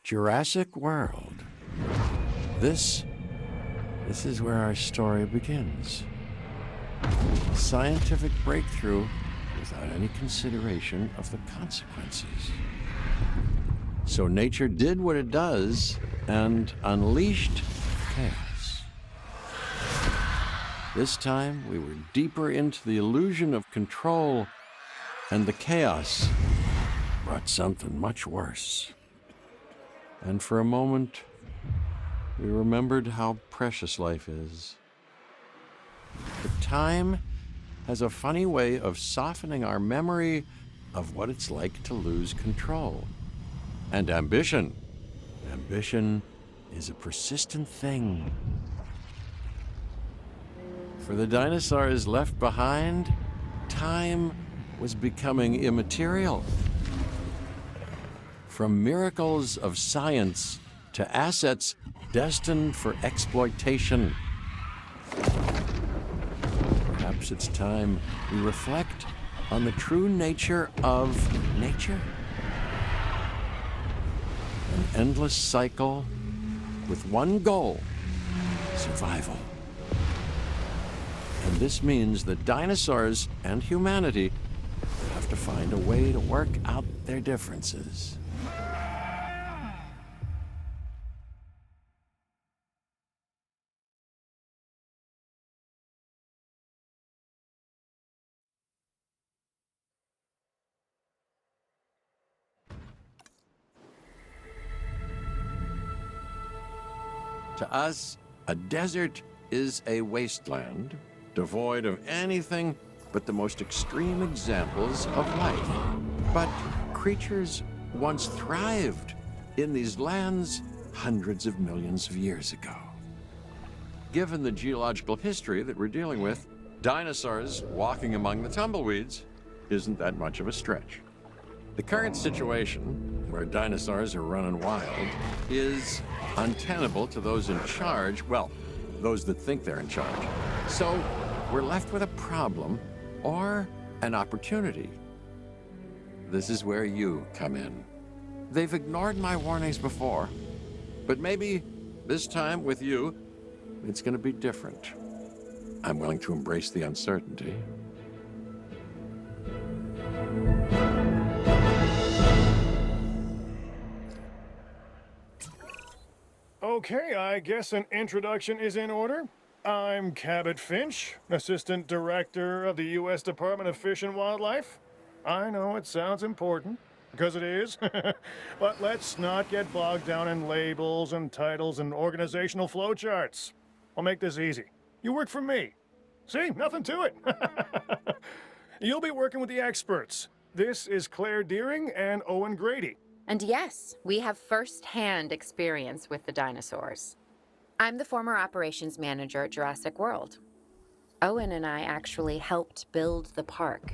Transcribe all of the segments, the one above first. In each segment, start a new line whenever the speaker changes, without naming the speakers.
Jurassic World. This is where our story begins. A scientific breakthrough without any consideration of the consequences. So nature did what it does and unleashed chaos. This time, we were deeper into the illusion of control, and the chaos brought something much worse. And for a moment, we remembered how precious life is. But time has a funny way of softening our memory of what it's like to lose control. And ambition. Ambition is a persistent thing. For the dinosaurs left behind, time was becoming immaterial. From miracles of science to assets destined for exploitation. Perhaps it's time we reflect on the true nature of nature. An endless cycle with one goal: survival. And this means that dinosaurs and humanity have to find a way to work out their differences. To us, a desert is a wasteland, devoid of anything but the most extreme examples of life. But creatures once thrived in these lands hundreds of millions of years ago. Given the geological history that we're dealing with, dinosaurs walking among the tumbleweeds isn't that much of a stretch. The current situation, where dinosaurs are running wild, is untenable to those in charge, well, those that think they're in charge. So we're left with a problem or an opportunity. This is where you come in. They've ignored my warnings before, but maybe this time with you, it's going to be different. I'm willing to embrace the uncertainty.
Okay, I guess an introduction is in order. I'm Cabot Finch, Assistant Director of the U.S. Department of Fish and Wildlife. I know it sounds important, because it is, but let's not get bogged down in labels and titles and organizational flowcharts. I'll make this easy. You work for me. See, nothing to it. You'll be working with the experts. This is Claire Deering and Owen Grady.
And yes, we have first-hand experience with the dinosaurs. I'm the former operations manager at Jurassic World. Owen and I actually helped build the park.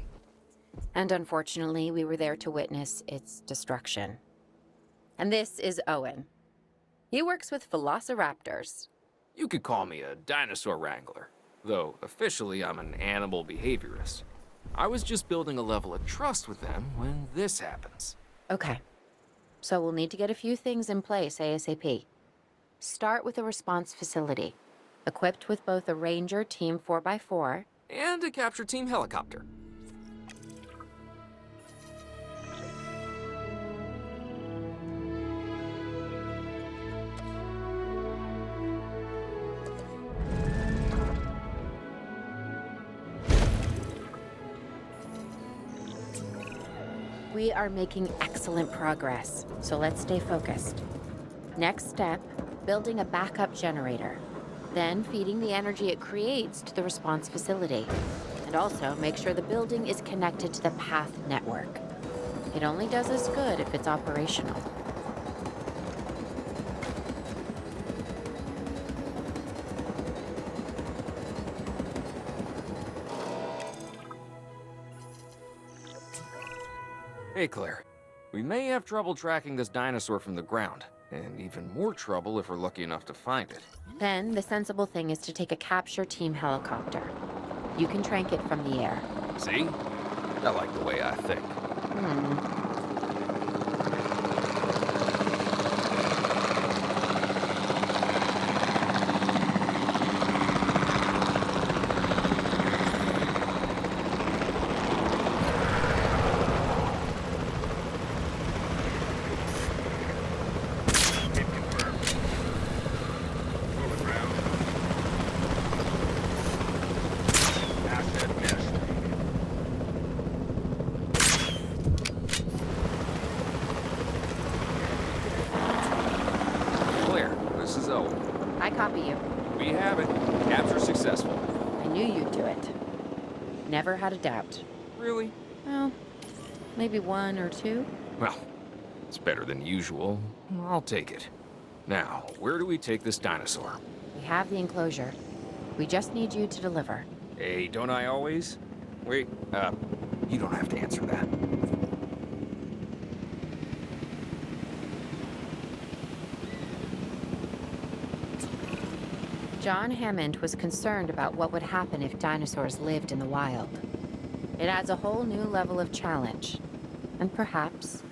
And unfortunately, we were there to witness its destruction. And this is Owen. He works with velociraptors.
You could call me a dinosaur wrangler, though officially I'm an animal behaviorist. I was just building a level of trust with them when this happens.
Okay. So we'll need to get a few things in place ASAP. Start with a response facility, equipped with both a Ranger Team 4x4
and a capture team helicopter.
We are making excellent progress, so let's stay focused. Next step, building a backup generator. Then feeding the energy it creates to the response facility. And also make sure the building is connected to the path network. It only does us good if it's operational.
Hey, Claire. We may have trouble tracking this dinosaur from the ground, and even more trouble if we're lucky enough to find it.
Then, the sensible thing is to take a capture team helicopter. You can trank it from the air.
See? I like the way I think. you have it. Capture successful.
I knew you'd do it. Never had a doubt.
Really?
Well, maybe one or two.
Well, it's better than usual. I'll take it. Now, where do we take this dinosaur?
We have the enclosure. We just need you to deliver.
Hey, don't I always? Wait, you don't have to answer that.
John Hammond was concerned about what would happen if dinosaurs lived in the wild. It adds a whole new level of challenge, and perhaps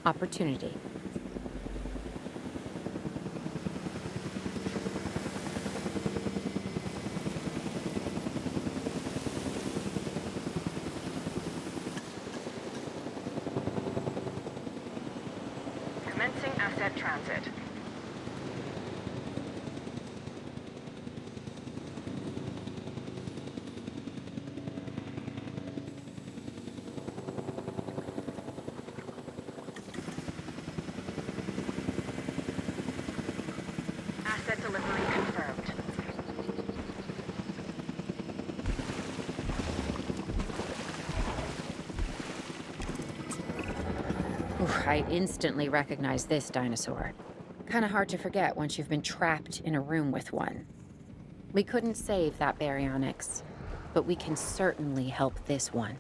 opportunity.
Commencing asset transit. Asset delivery confirmed.
Oof, I instantly recognize this dinosaur. Kinda hard to forget once you've been trapped in a room with one. We couldn't save that Baryonyx, but we can certainly help this one.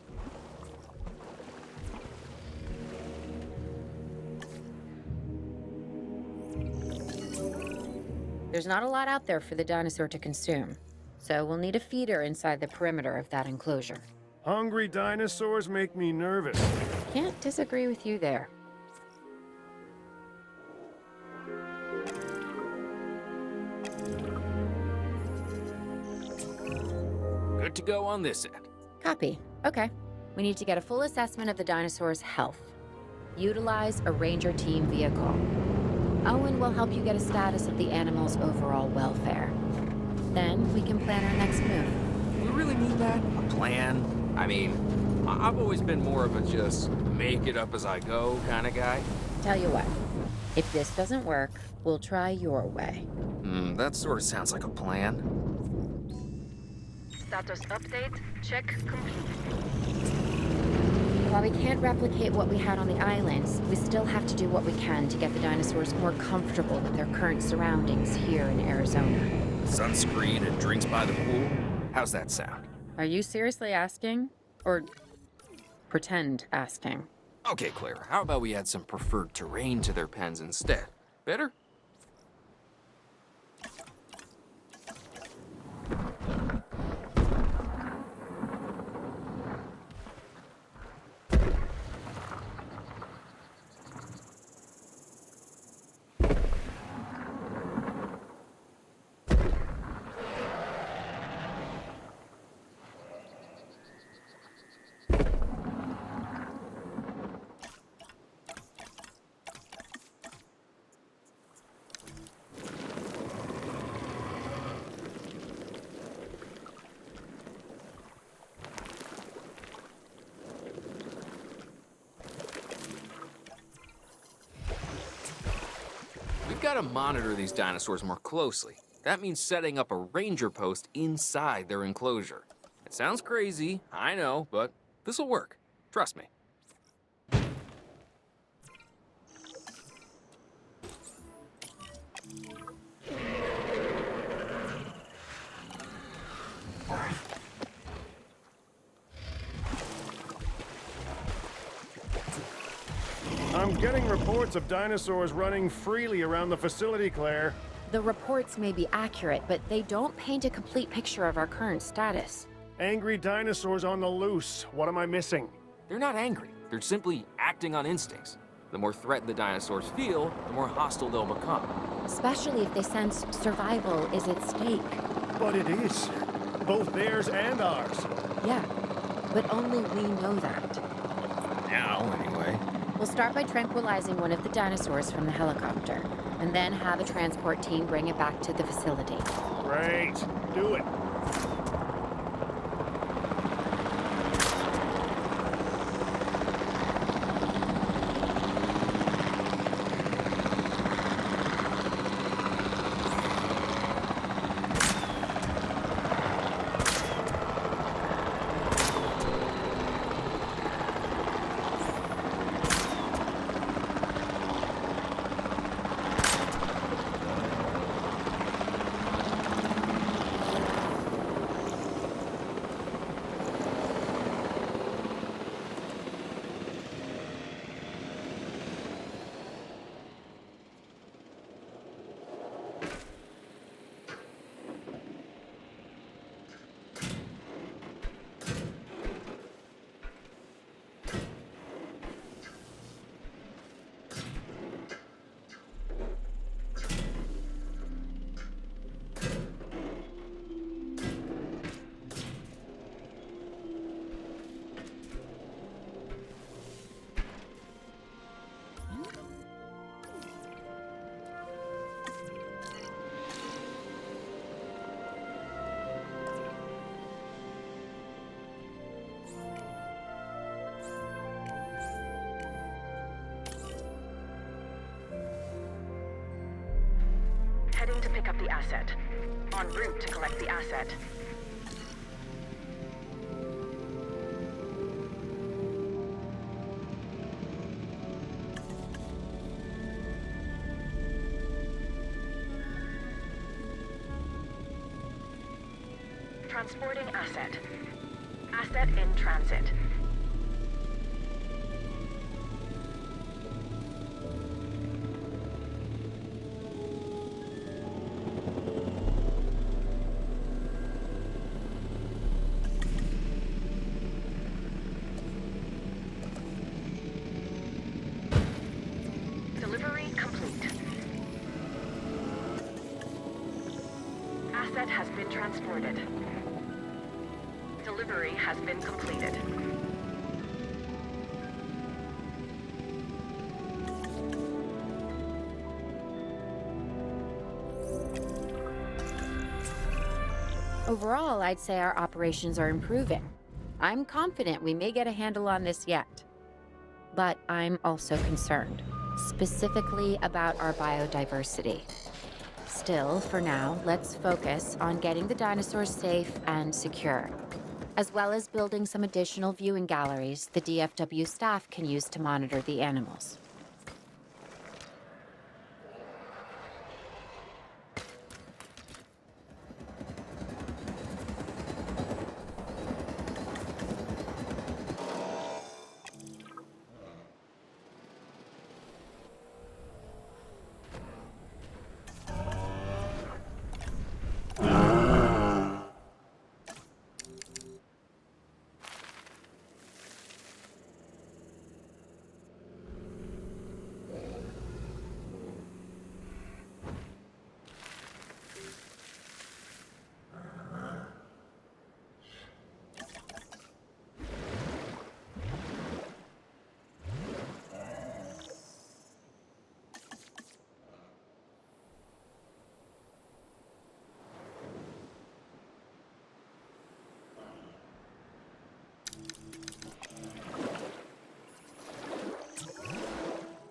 There's not a lot out there for the dinosaur to consume, so we'll need a feeder inside the perimeter of that enclosure.
Hungry dinosaurs make me nervous.
Can't disagree with you there.
Good to go on this end.
Copy. Okay. We need to get a full assessment of the dinosaur's health. Utilize a ranger team vehicle. Owen will help you get a status of the animal's overall welfare. Then we can plan our next move.
We really need that? A plan? I mean, I've always been more of a just make it up as I go kind of guy.
Tell you what, if this doesn't work, we'll try your way.
That sort of sounds like a plan.
Status update. Check complete.
While we can't replicate what we had on the islands, we still have to do what we can to get the dinosaurs more comfortable with their current surroundings here in Arizona.
Sunscreen and drinks by the pool? How's that sound?
Are you seriously asking? Or pretend asking?
Okay, Claire, how about we add some preferred terrain to their pens instead? Better? We've got to monitor these dinosaurs more closely. That means setting up a ranger post inside their enclosure. It sounds crazy, I know, but this'll work. Trust me.
I'm getting reports of dinosaurs running freely around the facility, Claire.
The reports may be accurate, but they don't paint a complete picture of our current status.
Angry dinosaurs on the loose. What am I missing?
They're not angry. They're simply acting on instincts. The more threatened the dinosaurs feel, the more hostile they'll become.
Especially if they sense survival is at stake.
But it is. Both theirs and ours.
Yeah, but only we know that.
Now, anyway.
We'll start by tranquilizing one of the dinosaurs from the helicopter, and then have a transport team bring it back to the facility.
Great. Do it.
Heading to pick up the asset. En route to collect the asset. Transporting asset. Asset in transit. Delivery complete. Asset has been transported. Delivery has been completed.
Overall, I'd say our operations are improving. I'm confident we may get a handle on this yet. But I'm also concerned, specifically about our biodiversity. Still, for now, let's focus on getting the dinosaurs safe and secure, as well as building some additional viewing galleries the DFW staff can use to monitor the animals.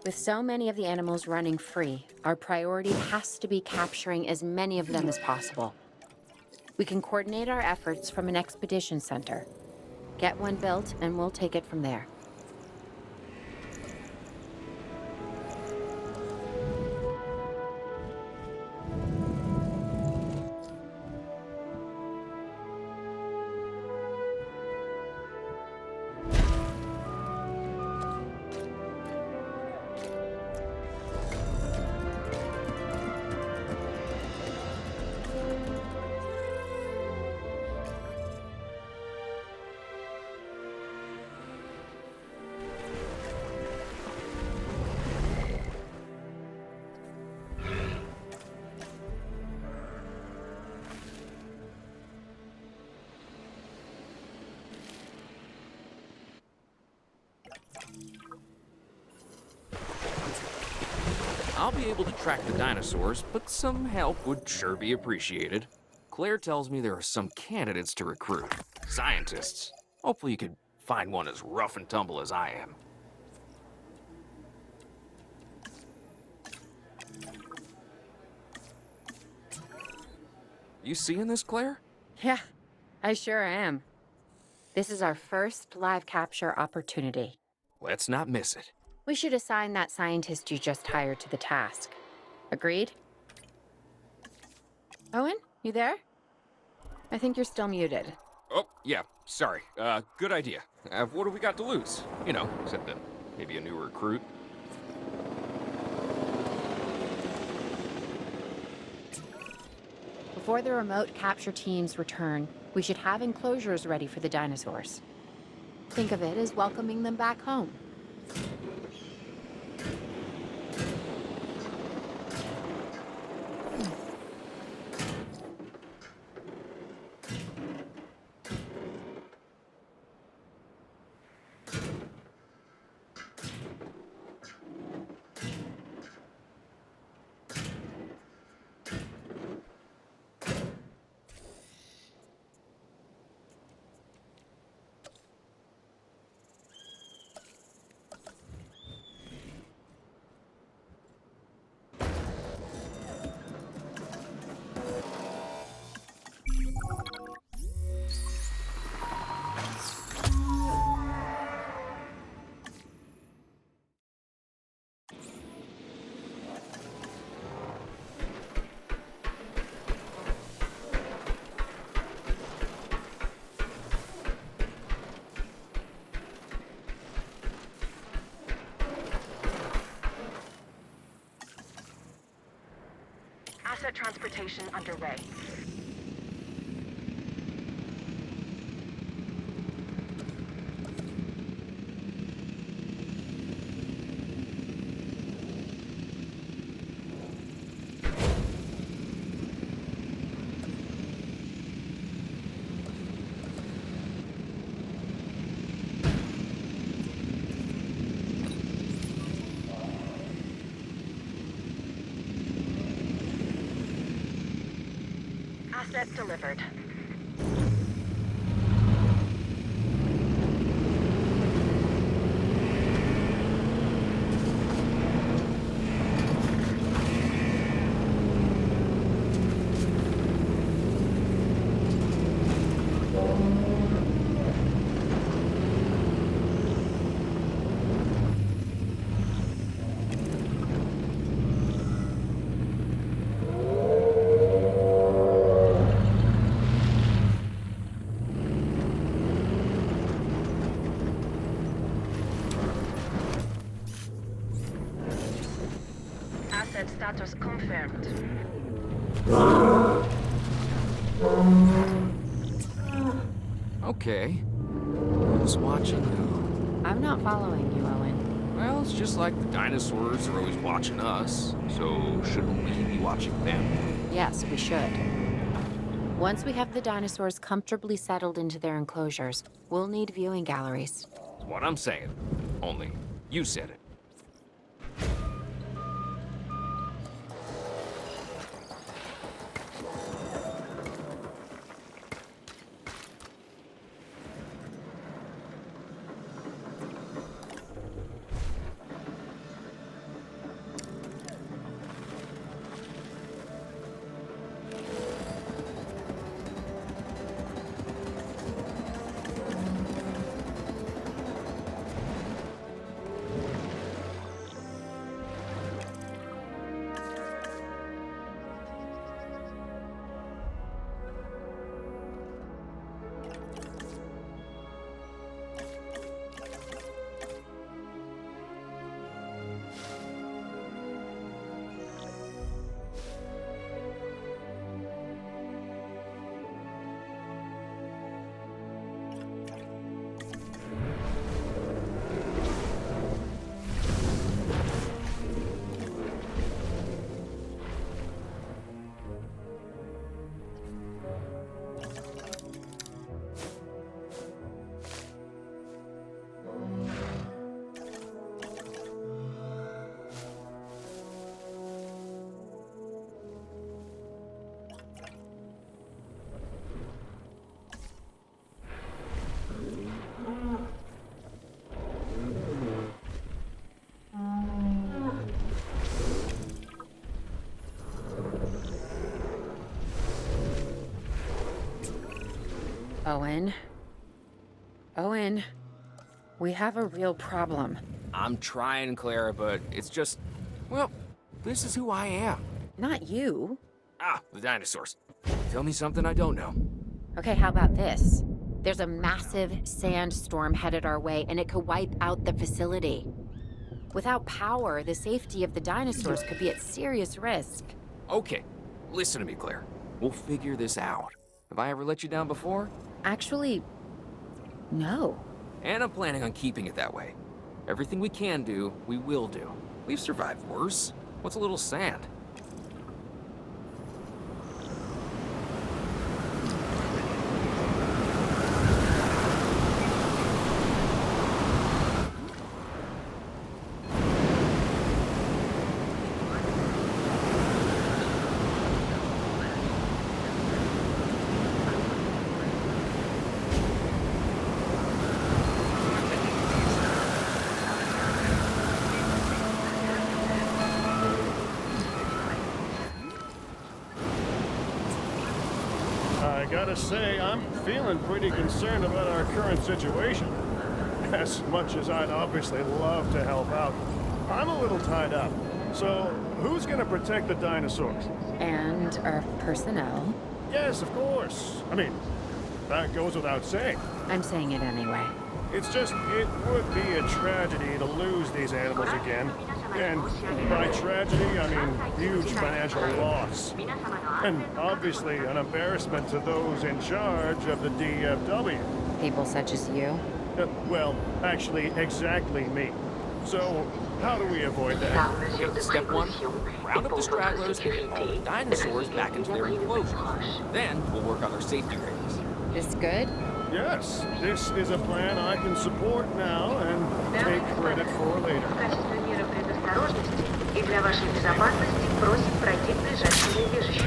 With so many of the animals running free, our priority has to be capturing as many of them as possible. We can coordinate our efforts from an expedition center. Get one built, and we'll take it from there.
I'll be able to track the dinosaurs, but some help would sure be appreciated. Claire tells me there are some candidates to recruit. Scientists. Hopefully you could find one as rough and tumble as I am. You seeing this, Claire?
Yeah, I sure am. This is our first live capture opportunity.
Let's not miss it.
We should assign that scientist you just hired to the task. Agreed? Owen, you there? I think you're still muted.
Oh, yeah, sorry. Good idea. What do we got to lose? You know, except maybe a new recruit.
Before the remote capture teams return, we should have enclosures ready for the dinosaurs. Think of it as welcoming them back home.
Asset transportation underway. Asset delivered. Asset status confirmed.
Okay. Who's watching who?
I'm not following you, Owen.
Well, it's just like the dinosaurs are always watching us, so shouldn't we be watching them?
Yes, we should. Once we have the dinosaurs comfortably settled into their enclosures, we'll need viewing galleries.
That's what I'm saying. Only, you said it.
Owen. Owen. We have a real problem.
I'm trying, Clara, but it's just, well, this is who I am.
Not you.
Ah, the dinosaurs. Tell me something I don't know.
Okay, how about this? There's a massive sandstorm headed our way, and it could wipe out the facility. Without power, the safety of the dinosaurs could be at serious risk.
Okay, listen to me, Claire. We'll figure this out. Have I ever let you down before?
Actually, no.
And I'm planning on keeping it that way. Everything we can do, we will do. We've survived worse. What's a little sand?
I gotta say, I'm feeling pretty concerned about our current situation. As much as I'd obviously love to help out, I'm a little tied up. So, who's gonna protect the dinosaurs?
And our personnel.
Yes, of course. I mean, that goes without saying.
I'm saying it anyway.
It's just, it would be a tragedy to lose these animals again. And by tragedy, I mean huge financial loss. And obviously an embarrassment to those in charge of the DFW.
People such as you.
Well, actually, exactly me. So, how do we avoid that?
Okay, step 1, round up the stragglers and get all the dinosaurs back into their enclosure. Then we'll work on their safety rings.
This good?
Yes, this is a plan I can support now and take credit for later.
В качестве меры предосторожности и для вашей безопасности просим пройти к ближайшему убежищу.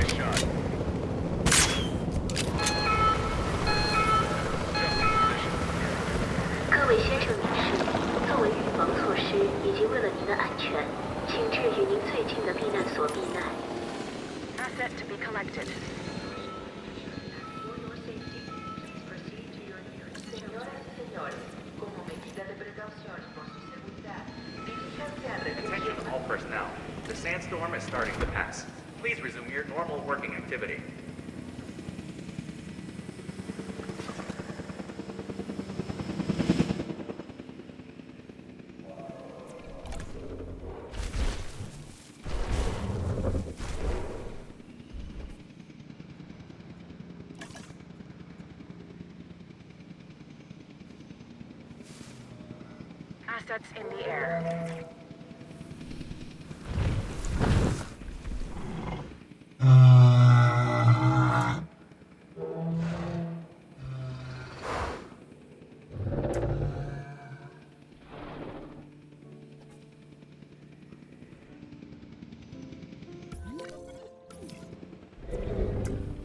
各位先生女士，作为预防措施以及为了您的安全，请至与您最近的避难所避难。Asset to be collected. For your safety, please proceed to your nearest. Señoras y señores, como medida de precaución por su seguridad, diríjanse al
Attention
refugio.
all personnel. The Sandstorm is starting to pass. Please resume your normal working activity.
Assets in the air.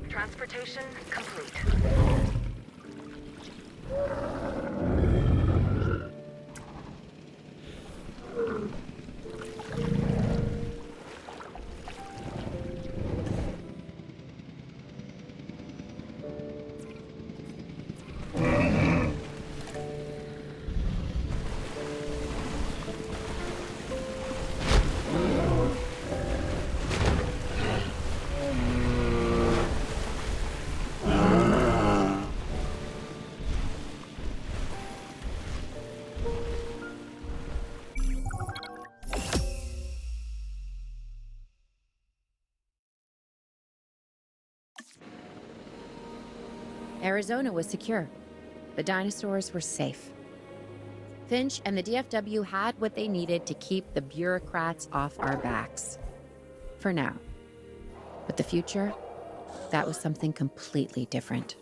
Transportation complete.
Arizona was secure. The dinosaurs were safe. Finch and the DFW had what they needed to keep the bureaucrats off our backs. For now. But the future, that was something completely different.